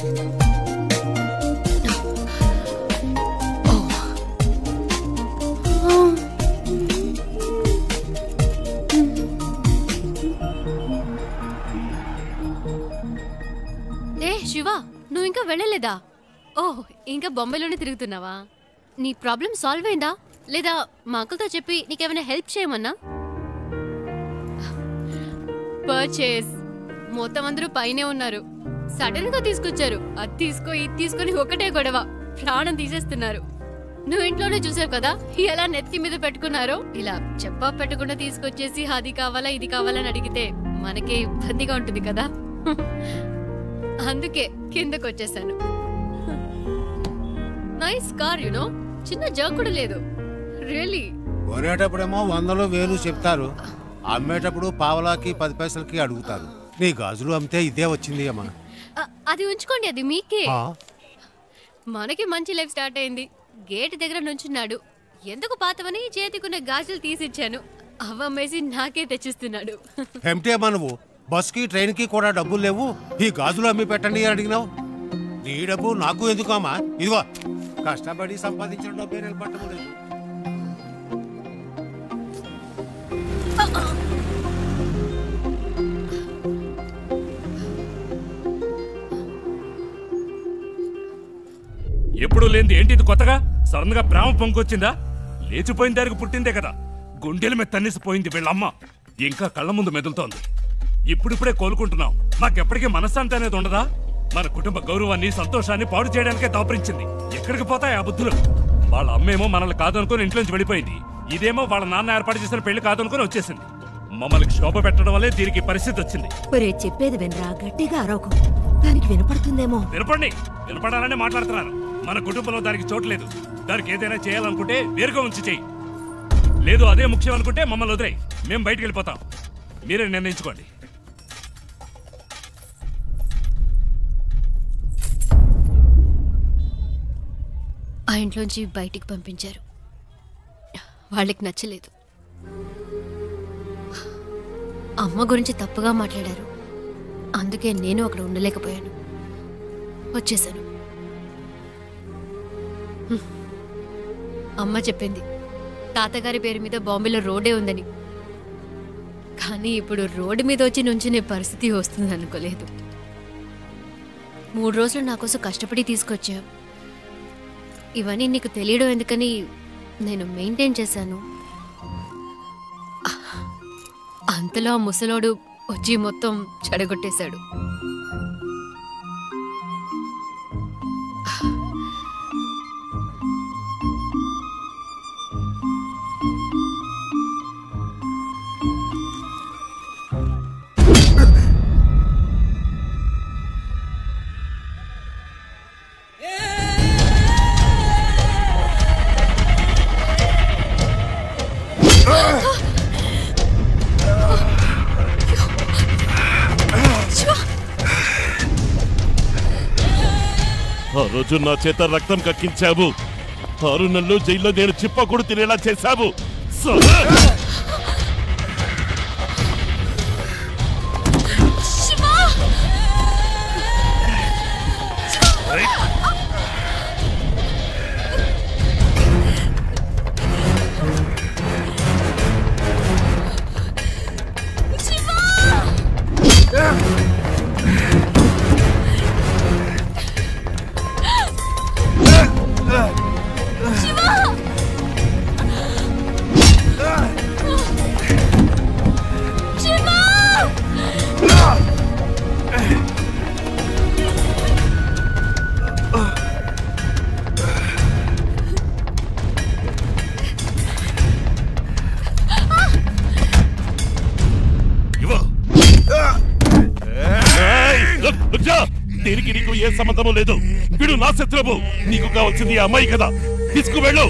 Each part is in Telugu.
శివ, నువ్వు ఇంకా వెళ్ళలేదా? ఓహ్, ఇంకా బొంబాయిలోనే తిరుగుతున్నావా? నీ ప్రాబ్లం సాల్వ్ అయిందా లేదా? మా అంకుల్తో చెప్పి నీకేమైనా హెల్ప్ చేయమన్నా? పర్చేస్ మొత్తం అందరూ పైనే ఉన్నారు. సడన్ గా తీసుకొచ్చారు. అది తీసుకో ఇది తీసుకొని ఒకటే గొడవ, ప్రాణం తీసేస్తున్నారు. నువ్వు ఇంట్లోనే చూసావు కదా ఎలా నెత్తి మీద పెట్టుకున్నారో. ఇలా చెప్పా పెట్టకుండా తీసుకొచ్చేసి అది కావాలా ఇది కావాలని అడిగితే మనకి ఇబ్బందిగా ఉంటుంది కదా. అందుకే కిందకు వచ్చేసాను. నైస్ కార్ యునో, చిన్న జర్క్ కూడా లేదు. రియల్లీ. కొనేటప్పుడేమో 100 1000 చెప్తారు, అమ్మేటప్పుడు పావలాకి 10 పైసలకి అడుగుతారు. నీ గాజులు అమ్మితే ఇదే వచ్చింది అమ్మా. అది ఉంచుకోండి, అది మీకే. మనకి మంచి లైఫ్ స్టార్ట్ అయింది. గేట్ దగ్గర నుంచున్నాడు. ఎందుకు పాతవని చేతికున్న గాజులు తీసిచ్చాను. అవ్వమ్మేసి నాకే తెచ్చిస్తున్నాడు. ఏమిటే నువ్వు బస్కి ట్రైన్ కి కూడా డబ్బులు లేవు, ఈ గాజులు అమ్మి పెట్టండి అని అడిగినావు. నీ డబ్బు నాకు ఎందుకు అమ్మా? ఇదిగో కష్టపడి సంపాదించిన డబ్బే నిలబట్టలేదు. ఎప్పుడు లేనిది ఏంటి ఇది కొత్తగా? సడన్ గా ప్రేమ పొంగొచ్చిందా? లేచిపోయిన దానికి పుట్టిందే కదా. గుండెల మీద తన్నేసిపోయింది వీళ్ళమ్మ. ఇంకా కళ్ళ ముందు మెదులుతోంది. ఇప్పుడిప్పుడే కోలుకుంటున్నాం. నాకెప్పటికీ మనశ్శాంతి అనేది ఉండదా? మన కుటుంబ గౌరవాన్ని సంతోషాన్ని పాడు చేయడానికే దాపరించింది. ఎక్కడికి పోతాయి ఆ బుద్ధులు? వాళ్ళ అమ్మేమో మనల్ని కాదనుకుని ఇంట్లోంచి వెళ్ళిపోయింది. ఇదేమో వాళ్ళ నాన్న ఏర్పాటు చేసిన పెళ్లి కాదనుకుని వచ్చేసింది. మమ్మల్ని క్షోభ పెట్టడం వల్లే దీనికి పరిస్థితి వచ్చింది. చెప్పేది వినరా, గట్టిగా అరవకు. దానికి వినపడుతుందేమో. వినపడాలనే మాట్లాడుతున్నాను. మన కుటుంబంలో దానికి చోట్లేదు. దానికి ఏదైనా చేయాలనుకుంటే వేరుగా ఉంచి చెయ్యి. లేదు అదే ముఖ్యం అనుకుంటే మమ్మల్ని వదిలేయి. మేము బయటికి వెళ్ళిపోతాం. మీరే నిర్ణయించుకోండి. ఆ ఇంట్లోంచి బయటికి పంపించారు. వాళ్ళకి నచ్చలేదు. అమ్మ గురించి తప్పుగా మాట్లాడారు. అందుకే నేను అక్కడ ఉండలేకపోయాను, వచ్చేసాను. అమ్మ చెప్పింది తాతగారి పేరు మీద బాంబేలో రోడ్డే ఉందని. కానీ ఇప్పుడు రోడ్డు మీద వచ్చి నుంచునే పరిస్థితి వస్తుంది అనుకోలేదు. 3 రోజులు నా కోసం కష్టపడి తీసుకొచ్చావు. ఇవన్నీ నీకు తెలియడం ఎందుకని నేను మెయింటైన్ చేశాను. అంతలో ఆ ముసలోడు వచ్చి మొత్తం చెడగొట్టేశాడు. ఆ రోజు నా చేత రక్తం కక్కించావు. 6 నెలలు జైల్లో నేను చిప్ప కూడా తినేలా చేశావు. దీనికి నీకు ఏ సంబంధము లేదు. వీడు నా శత్రువు. నీకు కావాల్సింది ఆ అమ్మాయి కదా. తీసుకువెళ్ళు.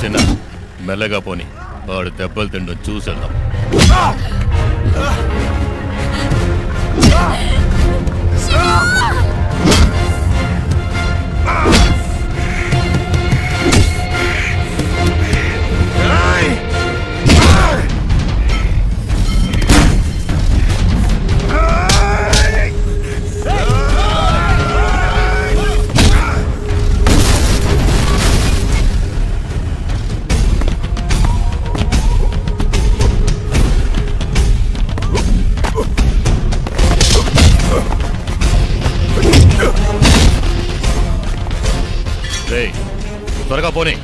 చిన్న మెల్లగా పోని, వాడు దెబ్బలు తిండం చూసేద్దాం. త్వరగా పోనీ.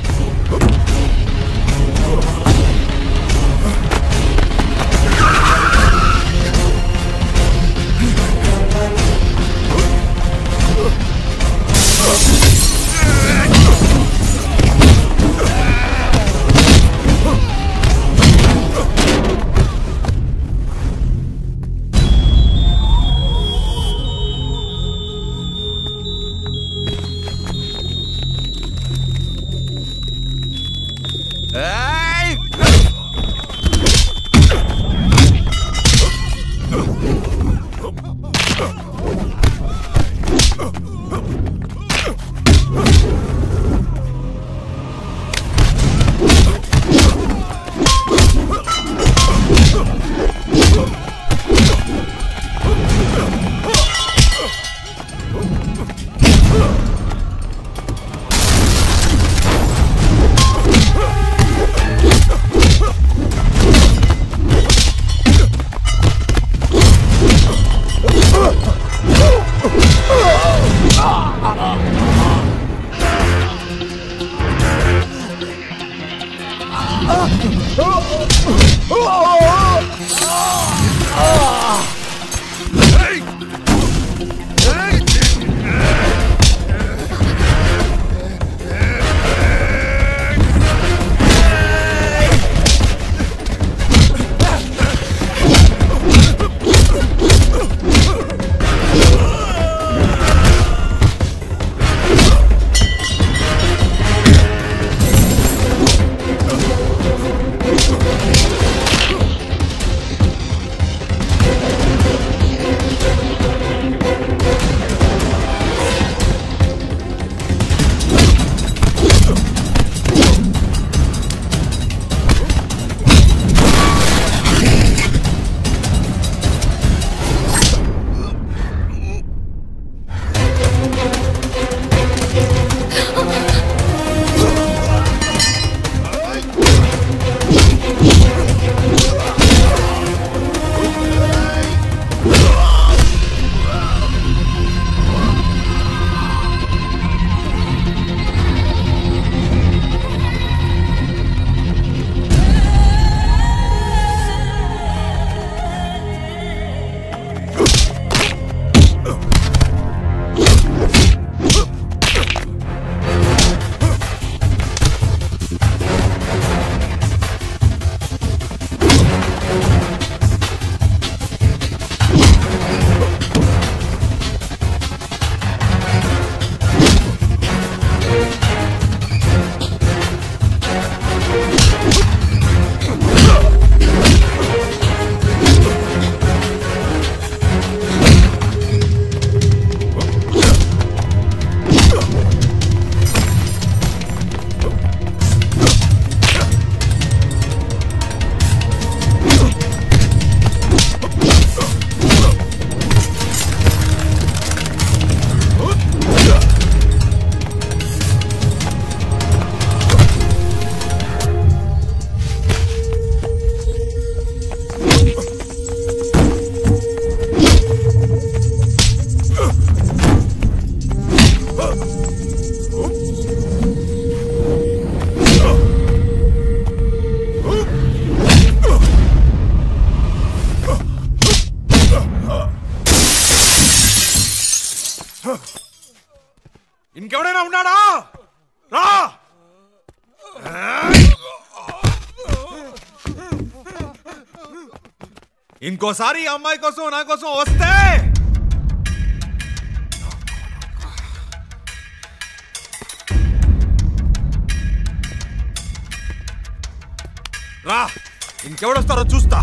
ఇంకెవడైనా ఉన్నాడా? రా! ఇంకోసారి ఈ అమ్మాయి కోసం నా కోసం వస్తే రా, ఇంకెవడొస్తారో చూస్తా.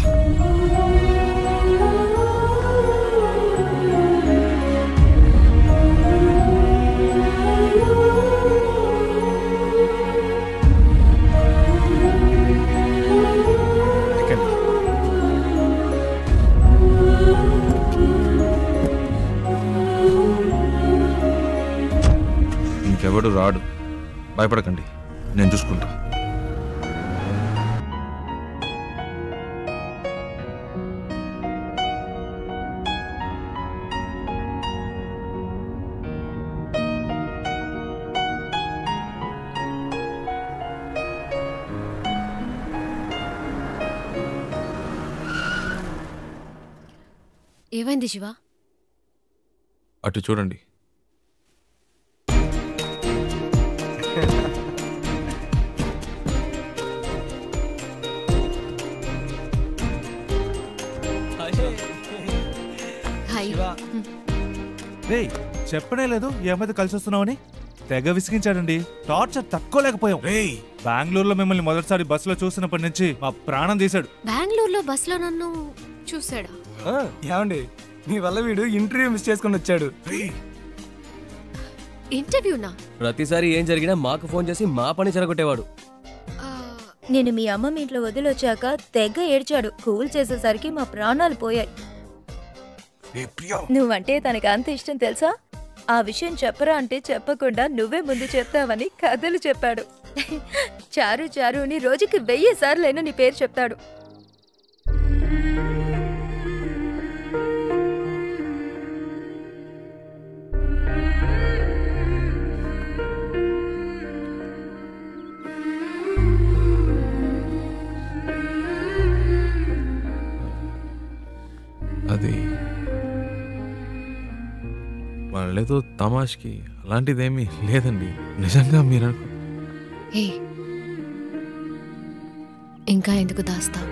ఇంకెవడు రాడు, భయపడకండి, నేను చూసుకుంటా. ఏమైంది శివ? అటు చూడండి. హాయ్. రేయ్ చెప్పనే లేదు ఈ అమ్మాయితో కలిసి వస్తున్నావని. తెగ విసిగించాడండి. టార్చర్ తక్కువలేకపోయాం. రేయ్ బెంగళూరులో మిమ్మల్ని మొదటిసారి బస్సులో చూసినప్పటి నుంచి మా ప్రాణం తీశాడు. బెంగళూరులో బస్సులో నన్ను చూసాడా? ఏమండి మీ వల్ల వీడు ఇంటర్వ్యూ మిస్ చేసుకుని వచ్చాడు. ఇంటర్వ్యూనా? ప్రతిసారి ఏం జరిగినా మాకు ఫోన్ చేసి మా పని చెరగొట్టేవాడు. ఆ, నేను మీ అమ్మ మీ ఇంట్లో వదిలొచ్చాక తెగ ఏడ్చాడు. కూల్ చేసేసరికి మా ప్రాణాలు పోయాయి. నువ్వంటే తనకి అంత ఇష్టం తెలుసా? ఆ విషయం చెప్పరా అంటే చెప్పకుండా నువ్వే ముందు చెప్తావని కథలు చెప్పాడు. చారు చారు అని రోజుకి 1000 సార్లైనా నీ పేరు చెప్తాడు. అది వాళ్ళేదో తమాష్కి అలాంటిదేమీ లేదండి. నిజంగా మీరు ఏ ఇంకా ఎందుకు దాస్తావు?